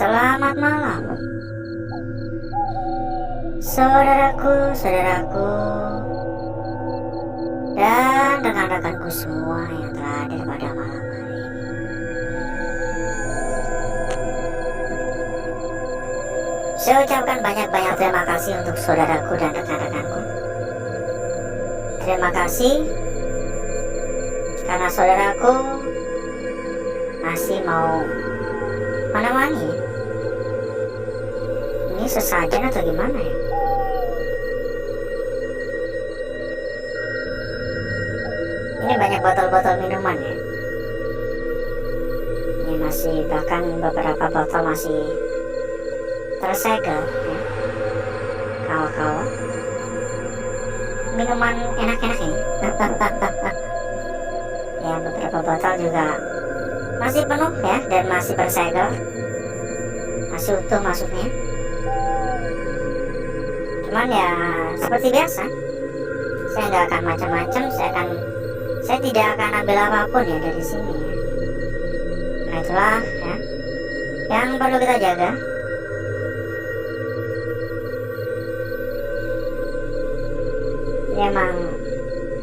Selamat malam, saudaraku, dan rekan-rekanku semua yang telah hadir pada malam hari ini. Saya ucapkan banyak-banyak terima kasih untuk saudaraku dan rekan-rekanku. Terima kasih karena saudaraku masih mau menemani. Ini sesajen atau gimana ya? Ini banyak botol-botol minuman ya. Ini masih, bahkan beberapa botol masih tersegel ya. Kawa-kawa minuman enak-enak ini. Ya, beberapa botol juga masih penuh ya, dan masih bersegel, masih utuh maksudnya. Cuman ya seperti biasa, saya nggak akan macam-macam, saya tidak akan ambil apapun ya dari sini ya. Nah itulah ya yang perlu kita jaga. Ini emang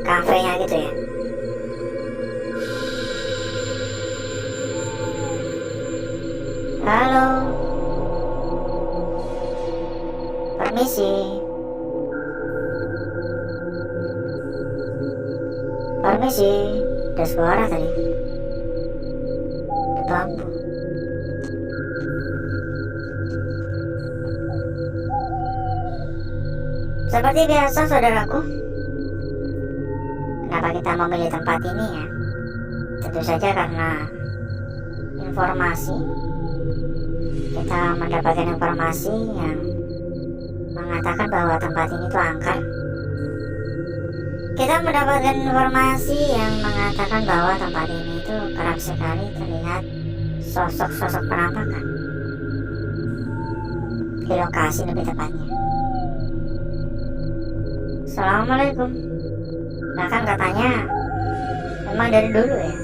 kafenya gitu ya. Halo, permisi, ada suara tadi di bambu. Seperti biasa saudaraku, kenapa kita memilih tempat ini ya? Tentu saja karena informasi. Kita mendapatkan informasi yang mengatakan bahwa tempat ini tuh angker. Kita mendapatkan informasi yang mengatakan bahwa tempat ini itu kerap sekali terlihat sosok-sosok penampakan di lokasi lebih tepatnya. Assalamualaikum. Bahkan katanya memang dari dulu ya.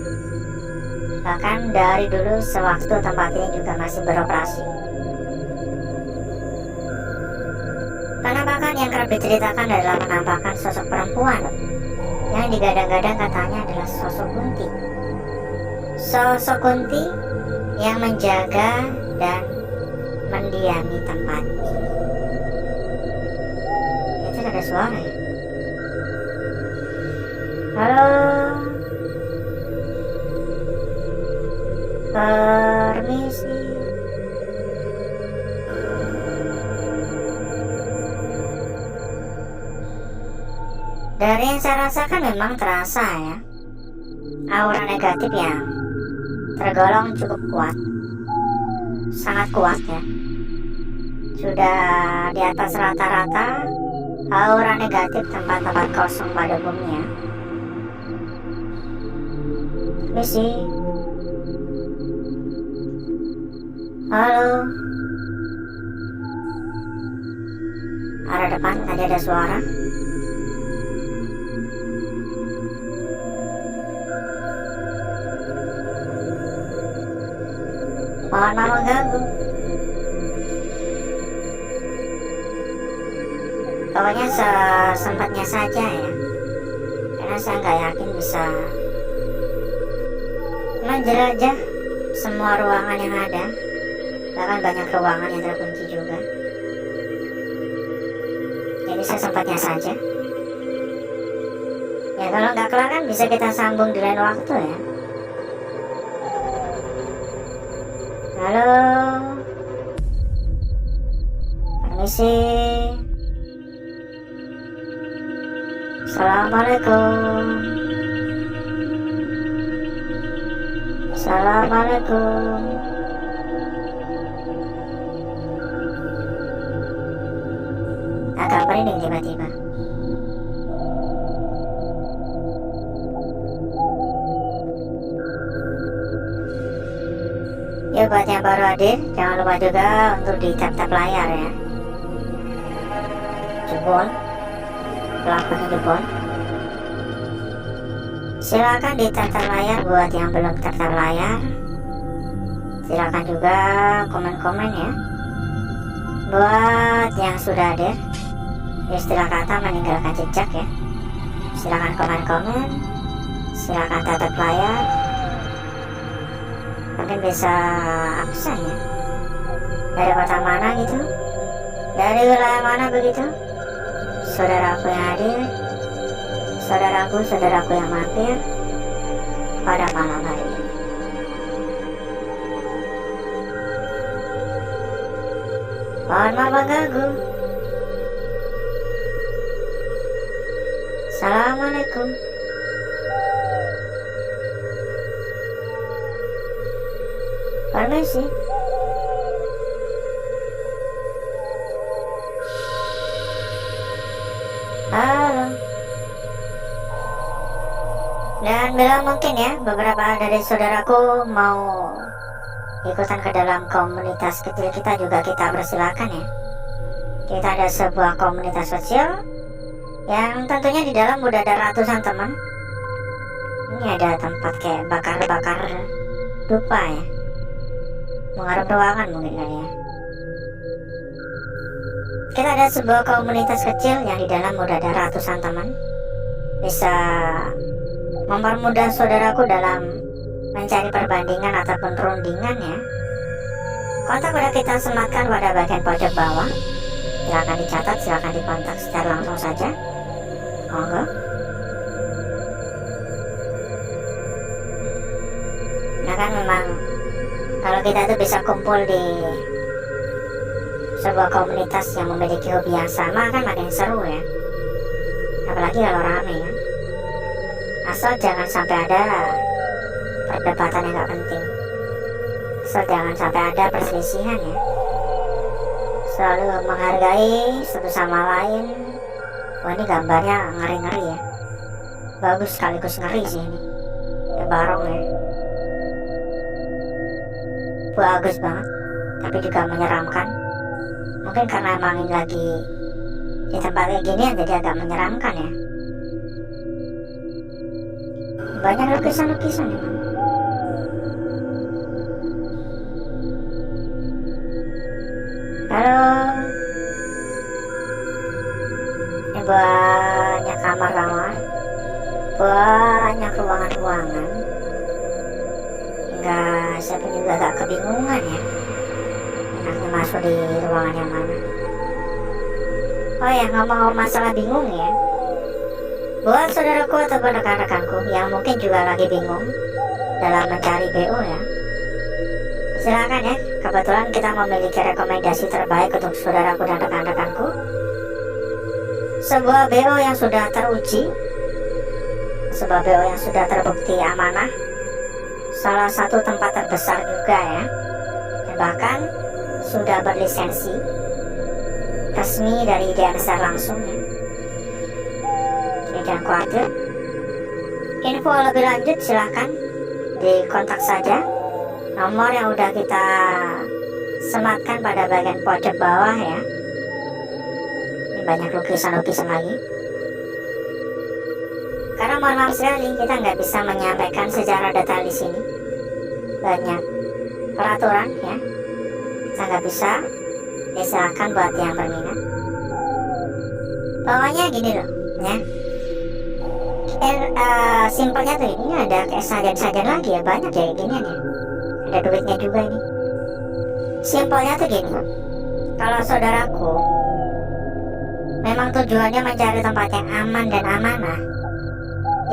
Bahkan dari dulu sewaktu tempat ini juga masih beroperasi. Penampakan yang kerap diceritakan adalah penampakan sosok perempuan yang digadang-gadang katanya adalah sosok Kunti. Sosok Kunti yang menjaga dan mendiami tempat ini. Itu ada suara ya. Halo, permisi. Dari yang saya rasakan memang terasa ya, aura negatif yang tergolong cukup kuat, sangat kuat ya. Sudah di atas rata-rata aura negatif tempat-tempat kosong pada umumnya. Permisi. Halo. Arah depan tadi ada suara. Mohon maaf mengganggu. Pokoknya sesempatnya saja ya, karena saya nggak yakin bisa menjelajah semua ruangan yang ada. Bahkan banyak ruangan yang terkunci juga. Jadi sesempatnya saja. Ya kalau nggak kelar kan bisa kita sambung di lain waktu ya. Halo, permisi. Assalamualaikum. Assalamualaikum. Agak merinding tiba-tiba. Ya buat yang baru hadir, jangan lupa juga untuk di-tap-tap layar ya. Jebol, pelakunya jebol. Silakan di-tap-tap layar buat yang belum tap-tap layar. Silakan juga komen-komen ya. Buat yang sudah hadir, istilah kata meninggalkan jejak ya. Silakan komen-komen, silakan tatap layar. Mungkin bisa absen ya. Dari kota mana gitu, dari wilayah mana begitu, saudaraku yang hadir, saudaraku yang mampir pada malam hari ini. Mohon maaf mengganggu. Assalamualaikum. Permisi. Halo. Dan bila mungkin ya, beberapa dari saudaraku mau ikutan ke dalam komunitas kecil kita juga, kita persilakan ya. Kita ada sebuah komunitas kecil yang tentunya di dalam udah ada ratusan teman. Ini ada tempat kayak bakar-bakar dupa ya, mengharap ruangan mungkin kali ya. Kita ada sebuah komunitas kecil yang di dalam udah ada ratusan teman. Bisa mempermudah saudaraku dalam mencari perbandingan ataupun rundingan ya. Kontak udah kita sematkan pada bagian pojok bawah. Silakan dicatat, silakan dikontak secara langsung saja. Monggo. Nah kan memang kalau kita tuh bisa kumpul di sebuah komunitas yang memiliki hobi yang sama kan makin seru ya. Apalagi kalau rame ya. Asal jangan sampai ada perdebatan yang gak penting. Asal jangan sampai ada perselisihan ya. Selalu menghargai satu sama lain. Wah ini gambarnya ngeri-ngeri ya. Bagus sekaligus ngeri sih ini. Ya barong ya. Bagus banget. Tapi juga menyeramkan. Mungkin karena emang ini lagi di tempat kayak gini jadi agak menyeramkan ya. Banyak lukisan-lukisan ya. Halo. Ini banyak kamar-kamar, banyak ruangan-ruangan. Hingga saya juga agak kebingungan ya, enaknya masuk di ruangan yang mana. Oh ya, ngomong-ngomong masalah bingung ya, buat saudaraku atau rekan-rekanku yang mungkin juga lagi bingung dalam mencari BO ya, silakan ya. Kebetulan kita memiliki rekomendasi terbaik untuk saudaraku dan rekan-rekanku. Sebuah BO yang sudah teruji, sebuah BO yang sudah terbukti amanah, salah satu tempat terbesar juga ya, dan bahkan sudah berlisensi resmi dari DNSR langsung ya. Jadi jangan khawatir. Info lebih lanjut silahkan dikontak saja. Nomor yang udah kita sematkan pada bagian pojok bawah ya. Ini banyak lukisan-lukisan lagi. Karena mohon maaf sekali kita nggak bisa menyampaikan secara detail di sini. Banyak peraturan ya. Kita nggak bisa. Silakan buat yang berminat. Pokoknya gini loh ya. Simpelnya tuh ini ada kayak sajian-sajian lagi ya, banyak ya ginian ya. Ada duitnya juga ini. Simpelnya tuh gini, kalau saudaraku memang tujuannya mencari tempat yang aman dan amanah,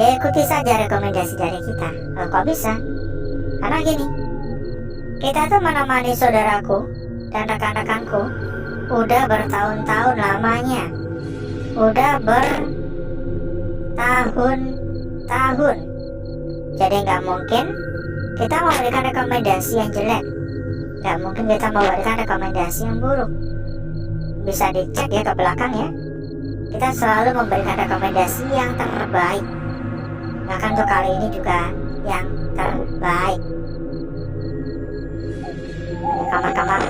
ya ikuti saja rekomendasi dari kita. Loh, kok bisa? Karena gini, kita tuh menemani saudaraku dan rekan-rekanku udah bertahun-tahun lamanya, udah bertahun-tahun. Jadi nggak mungkin kita memberikan rekomendasi yang jelek, nggak mungkin kita memberikan rekomendasi yang buruk. Bisa dicek ya ke belakang ya, kita selalu memberikan rekomendasi yang terbaik. Bahkan untuk kali ini juga yang terbaik. Ini kamar-kamar.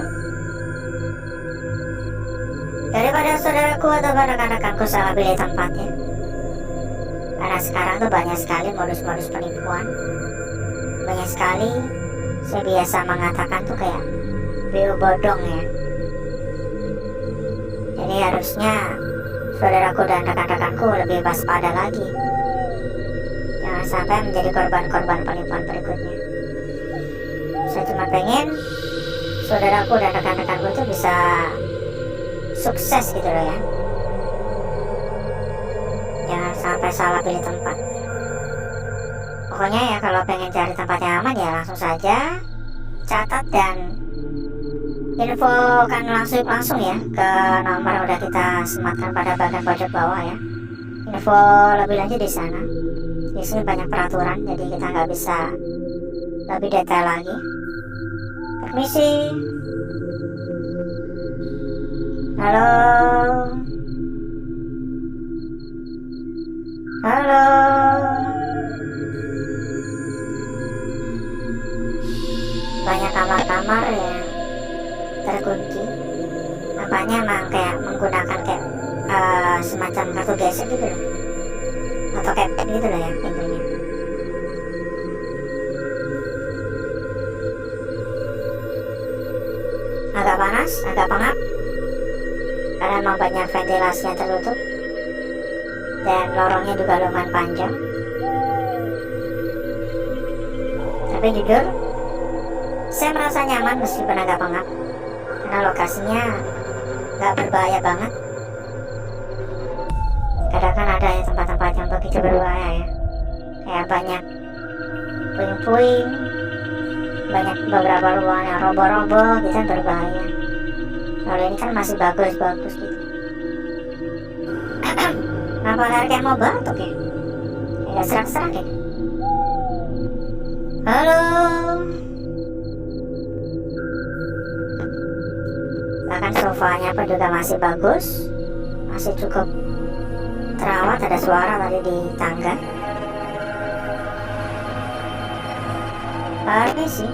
Daripada saudaraku atau rekan-rekanku salah pilih tempatnya, karena sekarang tuh banyak sekali modus-modus penipuan, banyak sekali Saya biasa mengatakan tuh kayak BU bodong ya. Jadi harusnya saudaraku dan rekan-rekanku lebih waspada lagi. Jangan sampai menjadi korban-korban penipuan berikutnya. Saya cuma pengen saudaraku dan rekan-rekanku itu bisa sukses gitu loh ya. Jangan sampai salah pilih tempat. Pokoknya ya kalau pengen cari tempat yang aman ya langsung saja catat dan infokan langsung ya ke nomor yang udah kita sematkan pada bagian pojok bawah ya. Info lebih lanjut di sana. Di sini banyak peraturan jadi kita nggak bisa lebih detail lagi. Permisi. Halo. Halo. Banyak kamar-kamar yang terkunci. Tampaknya emang kayak menggunakan kayak semacam kartu gesek gitu loh. Atau kepet gitu loh ya pintunya. Agak panas, agak pengap karena emang banyak ventilasi yang tertutup dan lorongnya juga lumayan panjang. Tapi jujur saya merasa nyaman meskipun agak pengap karena lokasinya gak berbahaya banget. Kadang kan ada ya tempat-tempat yang begitu berbahaya ya, kayak banyak puing-puing, banyak beberapa ruangan yang roboh-roboh gitu kan berbahaya. Kalau ini kan masih bagus-bagus gitu. Kenapa kayak mau batuk ya? Agak serak-serak ya. Halo. Bahkan sofanya pun juga masih bagus, masih cukup terawat. Ada suara tadi di tangga. Ini sih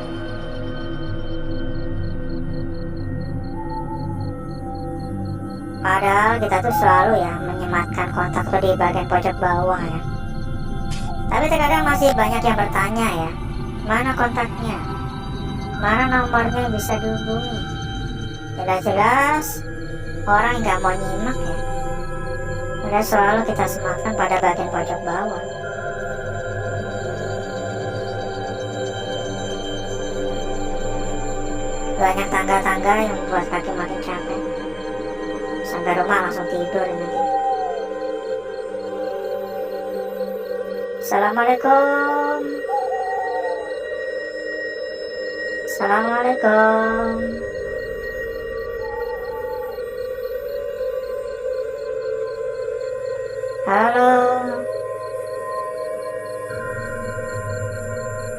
padahal kita tuh selalu ya menyematkan kontak tuh di bagian pojok bawah ya. Tapi terkadang masih banyak yang bertanya ya, mana kontaknya, mana nomornya yang bisa dihubungi. Jelas-jelas orang nggak mau nyimak ya. Udah selalu kita sematkan pada bagian pojok bawah. Banyak tangga-tangga yang membuat kaki makin capek. Sampai rumah langsung tidur nanti. Assalamualaikum. Assalamualaikum. Halo.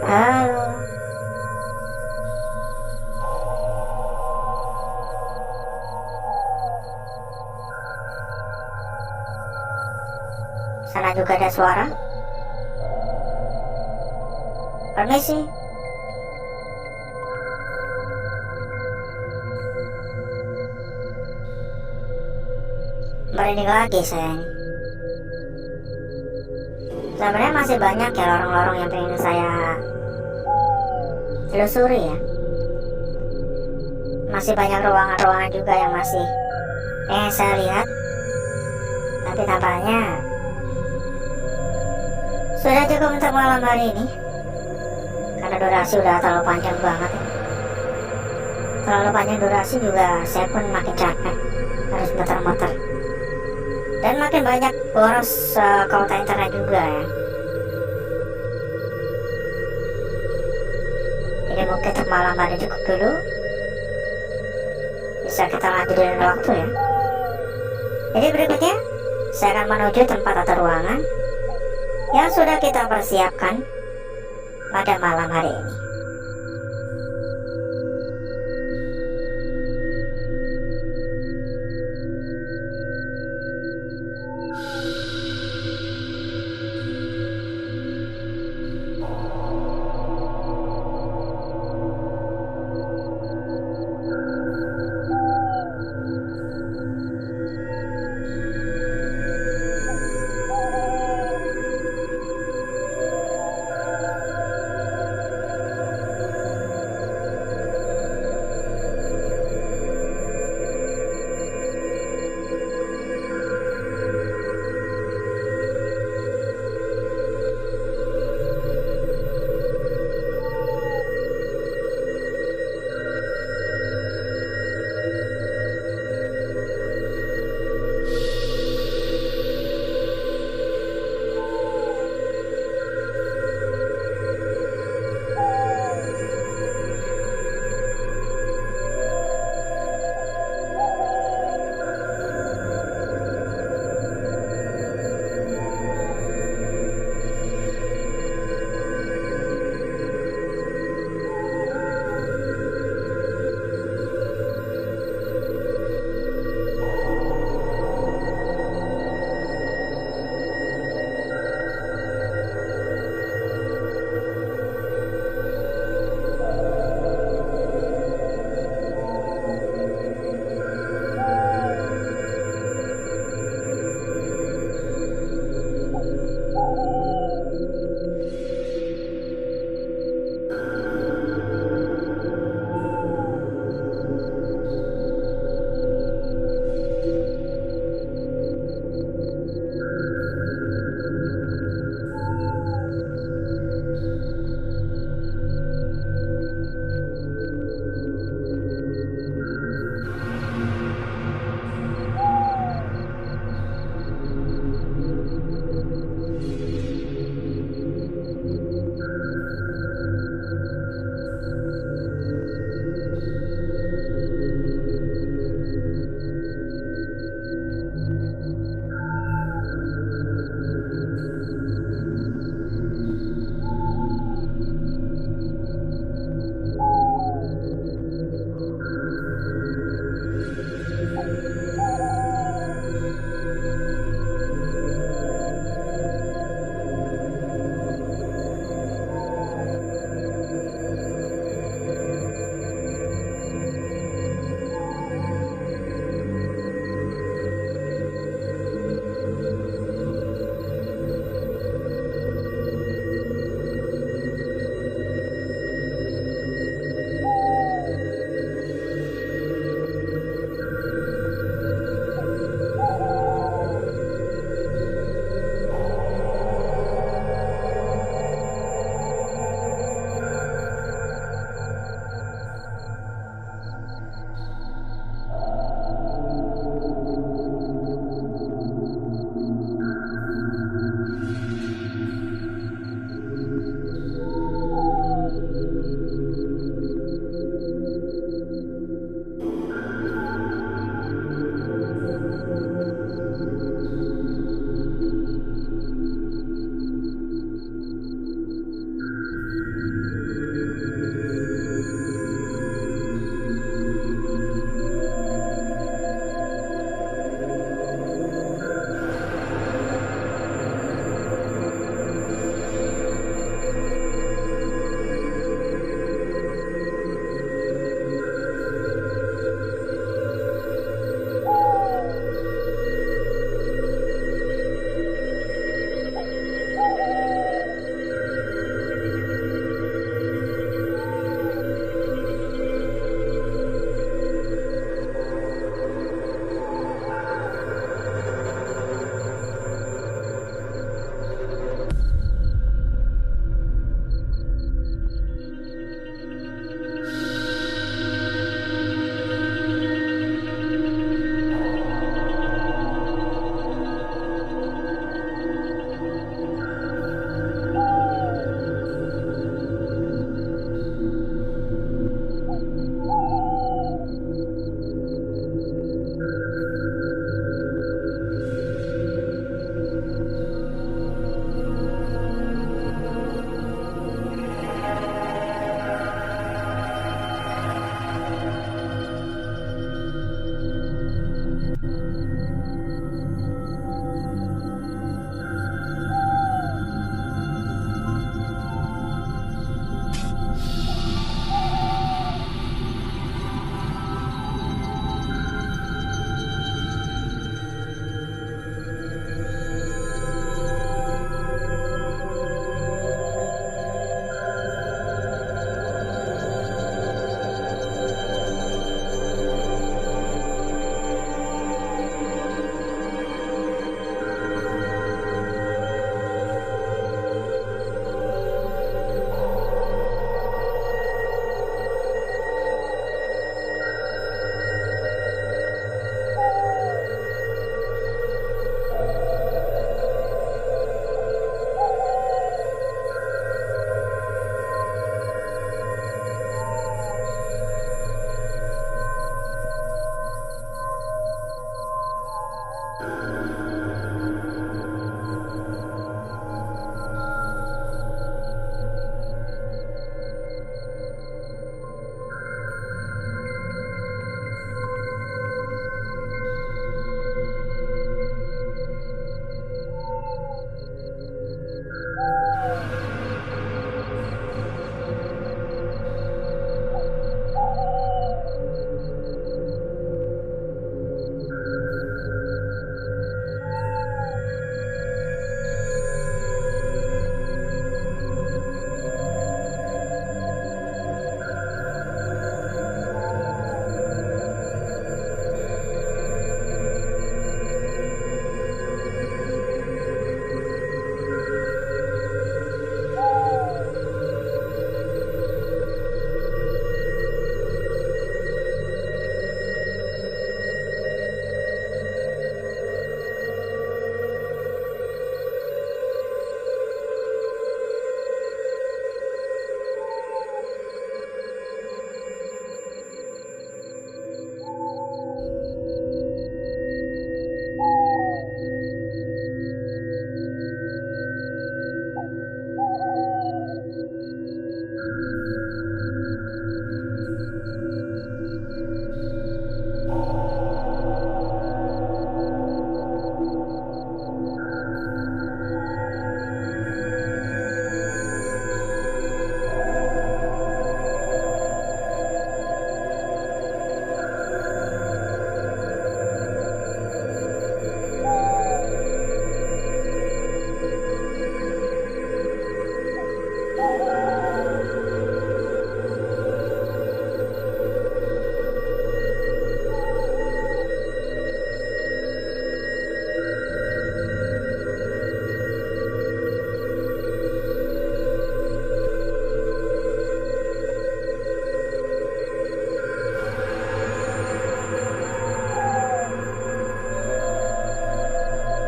Halo. Sana juga ada suara. Permisi. Merinding lagi saya ini. Sebenarnya masih banyak ya lorong-lorong yang pengen saya telusuri ya. Masih banyak ruangan-ruangan juga yang masih pengen saya lihat. Tapi tampaknya sudah cukup untuk malam hari ini. Karena durasi udah terlalu panjang banget ya. Terlalu panjang durasi juga saya pun makin capek. Harus muter-muter. Dan makin banyak boros kuota internet juga ya. Jadi mungkin untuk malam hari cukup dulu. Bisa kita lanjutin waktu ya. Jadi berikutnya saya akan menuju tempat atau ruangan yang sudah kita persiapkan pada malam hari ini.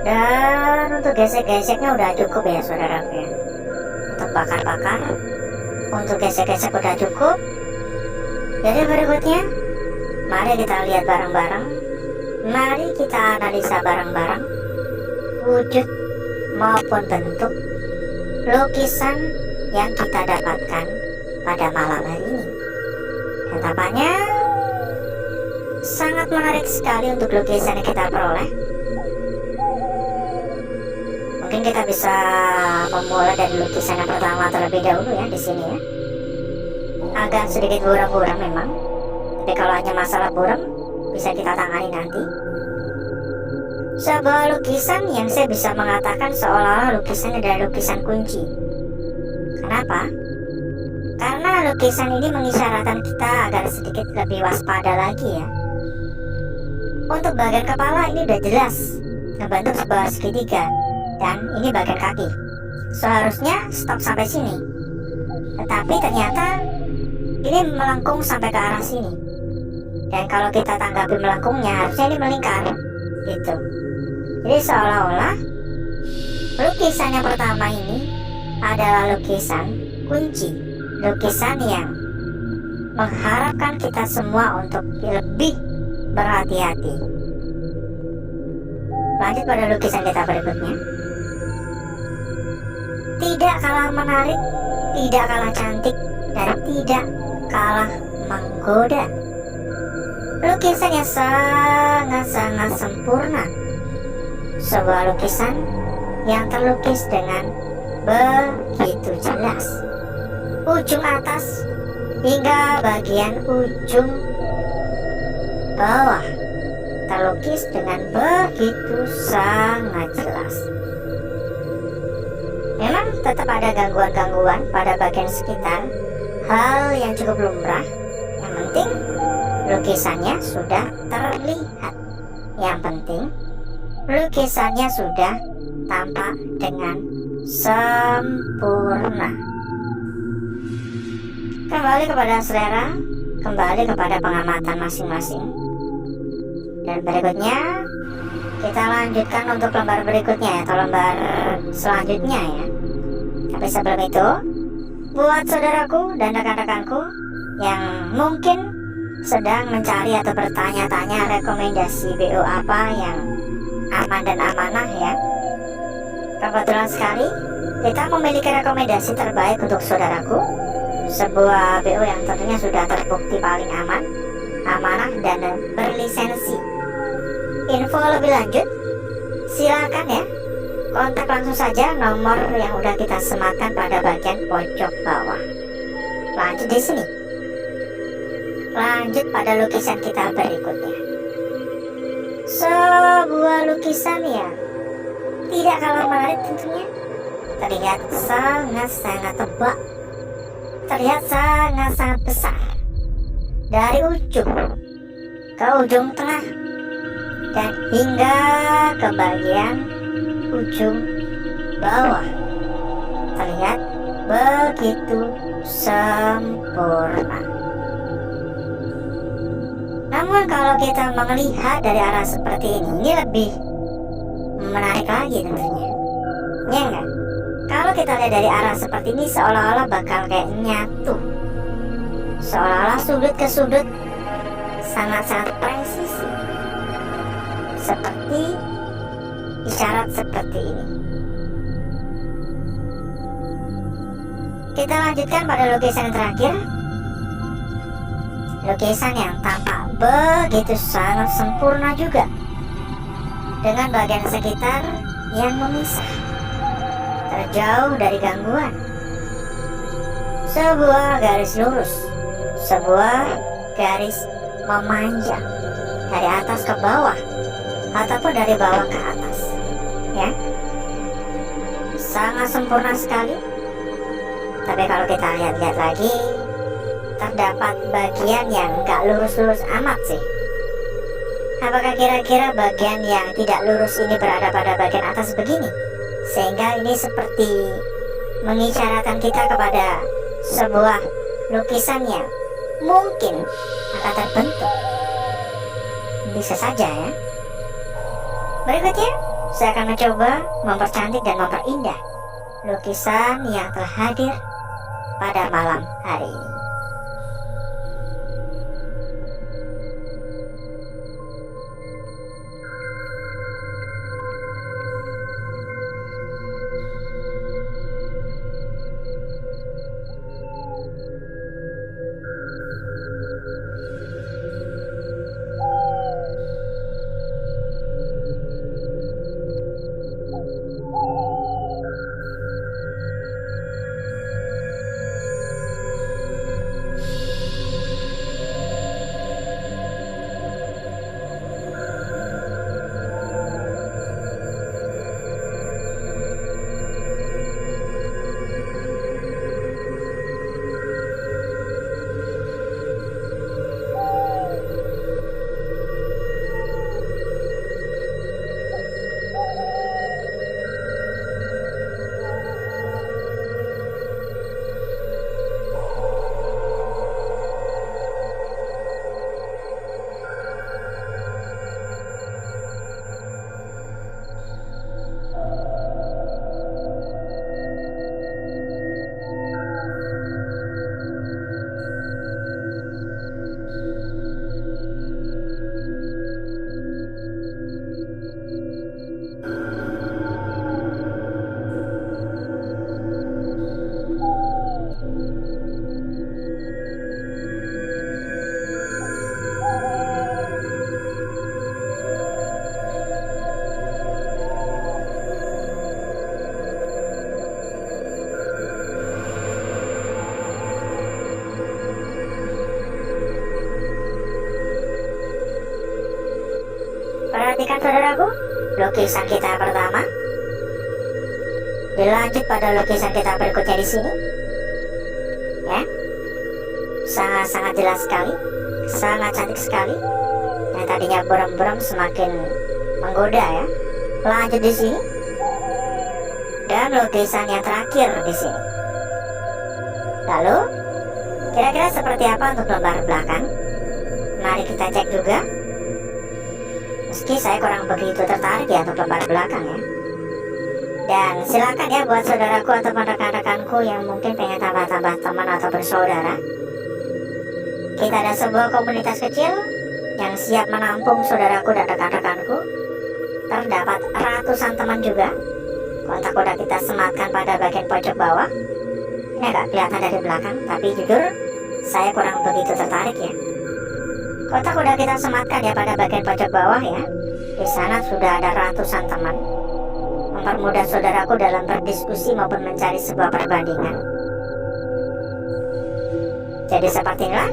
Dan untuk gesek-geseknya udah cukup ya saudaraku ya. Untuk bakar-bakar, untuk gesek-gesek udah cukup. Jadi berikutnya, mari kita lihat bareng-bareng. Mari kita analisa bareng-bareng wujud maupun bentuk lukisan yang kita dapatkan pada malam hari ini. Dan tampaknya sangat menarik sekali untuk lukisan yang kita peroleh. Mungkin kita bisa memulai dari lukisan yang pertama terlebih dahulu ya di sini ya. Agak sedikit buram-buram memang, tapi kalau hanya masalah buram bisa kita tangani nanti. Sebuah lukisan yang saya bisa mengatakan seolah-olah lukisan adalah lukisan kunci. Kenapa? Karena lukisan ini mengisyaratkan kita agar sedikit lebih waspada lagi ya. Untuk bagian kepala ini udah jelas membentuk sebuah segitiga, dan ini bagian kaki. Seharusnya stop sampai sini, tetapi ternyata ini melengkung sampai ke arah sini. Dan kalau kita tanggapi melengkungnya, harusnya ini melingkar gitu. Jadi seolah-olah lukisan yang pertama ini adalah lukisan kunci, lukisan yang mengharapkan kita semua untuk lebih berhati-hati. Lanjut pada lukisan kita berikutnya. Tidak kalah menarik, tidak kalah cantik, dan tidak kalah menggoda. Lukisan yang sangat-sangat sempurna. Sebuah lukisan yang terlukis dengan begitu jelas. Ujung atas hingga bagian ujung bawah terlukis dengan begitu sangat jelas. Memang tetap ada gangguan-gangguan pada bagian sekitar, hal yang cukup lumrah. Yang penting lukisannya sudah terlihat. Yang penting lukisannya sudah tampak dengan sempurna. Kembali kepada selera, kembali kepada pengamatan masing-masing. Dan berikutnya kita lanjutkan untuk lembar berikutnya ya, atau lembar selanjutnya ya. Tapi sebelum itu, buat saudaraku dan rekan-rekanku yang mungkin sedang mencari atau bertanya-tanya rekomendasi BO apa yang aman dan amanah ya, kebetulan sekali kita memiliki rekomendasi terbaik untuk saudaraku. Sebuah BO yang tentunya sudah terbukti paling aman, amanah, dan berlisensi. Info lebih lanjut silakan ya, kontak langsung saja nomor yang udah kita sematkan pada bagian pojok bawah. Lanjut di sini. Lanjut pada lukisan kita berikutnya. Sebuah lukisan yang tidak kalah menarik tentunya. Terlihat sangat-sangat tebal, terlihat sangat-sangat besar. Dari ujung ke ujung tengah dan hingga ke bagian ujung bawah terlihat begitu sempurna. Namun kalau kita melihat dari arah seperti ini lebih menarik lagi tentunya, ya enggak? Kalau kita lihat dari arah seperti ini seolah-olah bakal kayak nyatu, seolah-olah sudut ke sudut sangat-sangat presisi, seperti isyarat seperti ini. Kita lanjutkan pada lukisan yang terakhir. Lukisan yang tampak begitu sangat sempurna juga, dengan bagian sekitar yang memisah, terjauh dari gangguan. Sebuah garis lurus, sebuah garis memanjang dari atas ke bawah ataupun dari bawah ke atas ya, sangat sempurna sekali. Tapi kalau kita lihat-lihat lagi, terdapat bagian yang gak lurus-lurus amat sih. Apakah kira-kira bagian yang tidak lurus ini berada pada bagian atas begini, sehingga ini seperti mengisyaratkan kita kepada sebuah lukisan yang mungkin akan terbentuk? Bisa saja ya. Berikutnya saya akan mencoba mempercantik dan memperindah lukisan yang telah hadir pada malam hari ini. Perhatikan saudaraku, lukisan kita pertama dilanjut pada lukisan kita berikutnya di sini. Ya, sangat-sangat jelas sekali, sangat cantik sekali. Yang tadinya buram-buram semakin menggoda ya. Lanjut di sini, dan lukisan yang terakhir di sini. Lalu, kira-kira seperti apa untuk lembar belakang? Mari kita cek juga. Meski saya kurang begitu tertarik ya untuk lembar belakang ya. Dan silakan ya buat saudaraku ataupun rekan-rekanku yang mungkin pengen tambah-tambah teman atau bersaudara. Kita ada sebuah komunitas kecil yang siap menampung saudaraku dan rekan-rekanku. Terdapat ratusan teman juga. Kontak udah kita sematkan pada bagian pojok bawah. Ini agak kelihatan dari belakang, tapi jujur saya kurang begitu tertarik ya. Kotak udah kita sematkan ya pada bagian pojok bawah ya. Di sana sudah ada ratusan teman, mempermudah saudaraku dalam berdiskusi maupun mencari sebuah perbandingan. Jadi seperti inilah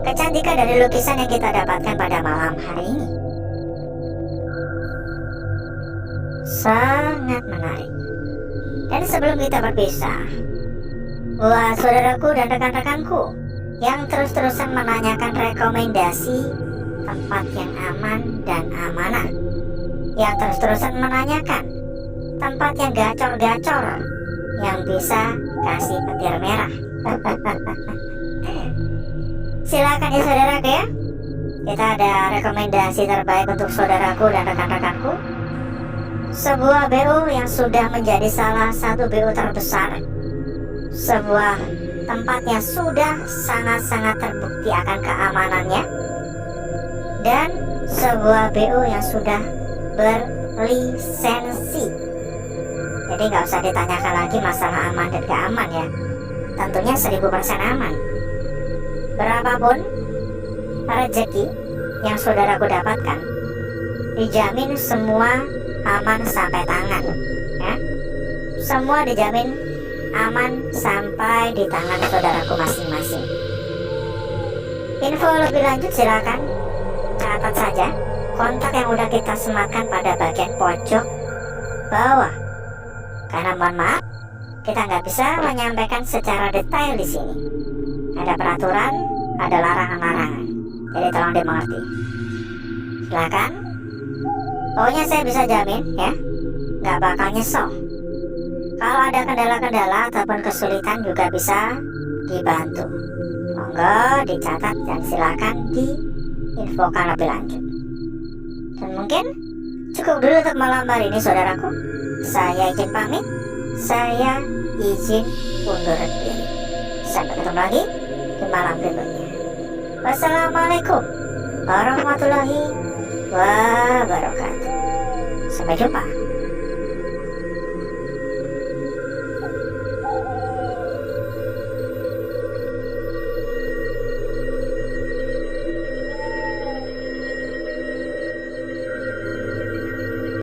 kecantikan dari lukisan yang kita dapatkan pada malam hari ini. Sangat menarik. Dan sebelum kita berpisah, buat saudaraku dan rekan-rekanku yang terus-terusan menanyakan rekomendasi tempat yang aman dan amanah, yang terus-terusan menanyakan tempat yang gacor-gacor, yang bisa kasih petir merah. Silakan ya saudaraku ya. Kita ada rekomendasi terbaik untuk saudaraku dan rekan-rekanku. Sebuah BU yang sudah menjadi salah satu BU terbesar, sebuah tempat yang sudah sangat-sangat terbukti akan keamanannya, dan sebuah BU yang sudah berlisensi. Jadi nggak usah ditanyakan lagi masalah aman dan gak aman ya. Tentunya 1000% aman. Berapapun rezeki yang saudaraku dapatkan, dijamin semua aman sampai tangan ya. Semua dijamin aman sampai di tangan saudaraku masing-masing. Info lebih lanjut silakan catat saja kontak yang udah kita sematkan pada bagian pojok bawah. Karena mohon maaf, kita nggak bisa menyampaikan secara detail di sini. Ada peraturan, ada larangan-larangan. Jadi tolong dimengerti. Silakan. Pokoknya saya bisa jamin ya, nggak bakal nyesel. Kalau ada kendala-kendala ataupun kesulitan juga bisa dibantu. Monggo dicatat dan silakan diinfokan lebih lanjut. Dan mungkin Cukup dulu untuk malam hari ini saudaraku. Saya izin pamit. Saya izin undur diri. Sampai ketemu lagi di malam berikutnya. Wassalamualaikum warahmatullahi wabarakatuh. Sampai jumpa.